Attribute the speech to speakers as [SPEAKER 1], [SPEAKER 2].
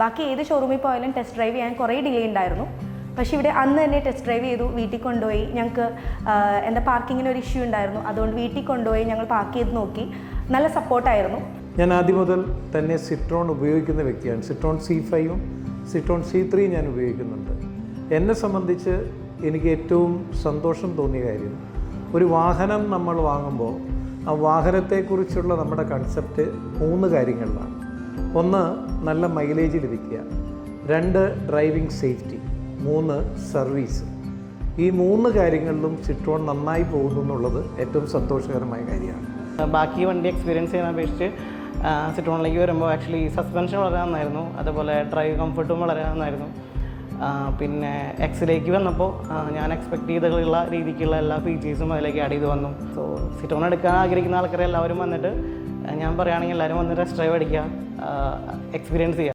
[SPEAKER 1] ബാക്കി ഏത് ഷോറൂമിൽ പോയാലും ടെസ്റ്റ് ഡ്രൈവ് ചെയ്യാൻ കുറേ ഡിലേ ഉണ്ടായിരുന്നു. പക്ഷേ ഇവിടെ അന്ന് തന്നെ ടെസ്റ്റ് ഡ്രൈവ് ചെയ്തു, വീട്ടിൽ കൊണ്ടുപോയി. ഞങ്ങൾക്ക് എന്താ പാർക്കിങ്ങിന് ഒരു ഇഷ്യൂ ഉണ്ടായിരുന്നു, അതുകൊണ്ട് വീട്ടിൽ കൊണ്ടുപോയി ഞങ്ങൾ പാർക്ക് ചെയ്ത് നോക്കി. നല്ല സപ്പോർട്ടായിരുന്നു.
[SPEAKER 2] ഞാൻ ആദ്യം മുതൽ തന്നെ സിട്രോൺ ഉപയോഗിക്കുന്ന വ്യക്തിയാണ്. സിട്രോൺ C5ഉം സിട്രോൺ C3 ഞാൻ ഉപയോഗിക്കുന്നുണ്ട്. എന്നെ സംബന്ധിച്ച് എനിക്ക് ഏറ്റവും സന്തോഷം തോന്നിയ കാര്യം, ഒരു വാഹനം നമ്മൾ വാങ്ങുമ്പോൾ ആ വാഹനത്തെക്കുറിച്ചുള്ള നമ്മുടെ കൺസെപ്റ്റ് 3 കാര്യങ്ങളിലാണ്. 1, നല്ല മൈലേജ് ലഭിക്കുക. 2, ഡ്രൈവിംഗ് സേഫ്റ്റി. 3, സർവീസ്. ഈ 3 കാര്യങ്ങളിലും സിട്രോൺ നന്നായി പോകുന്നു എന്നുള്ളത് ഏറ്റവും സന്തോഷകരമായ കാര്യമാണ്.
[SPEAKER 3] ബാക്കി വണ്ടി എക്സ്പീരിയൻസ് ചെയ്യാൻ അപേക്ഷിച്ച് സിട്രോണിലേക്ക് വരുമ്പോൾ ആക്ച്വലി സസ്പെൻഷൻ വളരെ നന്നായിരുന്നു, അതുപോലെ ഡ്രൈവ് കംഫർട്ടും വളരെ നന്നായിരുന്നു. പിന്നെ എക്സിലേക്ക് വന്നപ്പോൾ ഞാൻ എക്സ്പെക്ട് ചെയ്തുള്ള രീതിക്കുള്ള എല്ലാ ഫീച്ചേഴ്സും അതിലേക്ക് ആഡ് ചെയ്ത് വന്നു. സോ സിട്രോൺ എടുക്കാൻ ആഗ്രഹിക്കുന്ന ആൾക്കാരെ എല്ലാവരും വന്നിട്ട്, ഞാൻ പറയുകയാണെങ്കിൽ എല്ലാവരും വന്ന് ടെസ്റ്റ് ഡ്രൈവ് അടിക്കുക, എക്സ്പീരിയൻസ് ചെയ്യുക.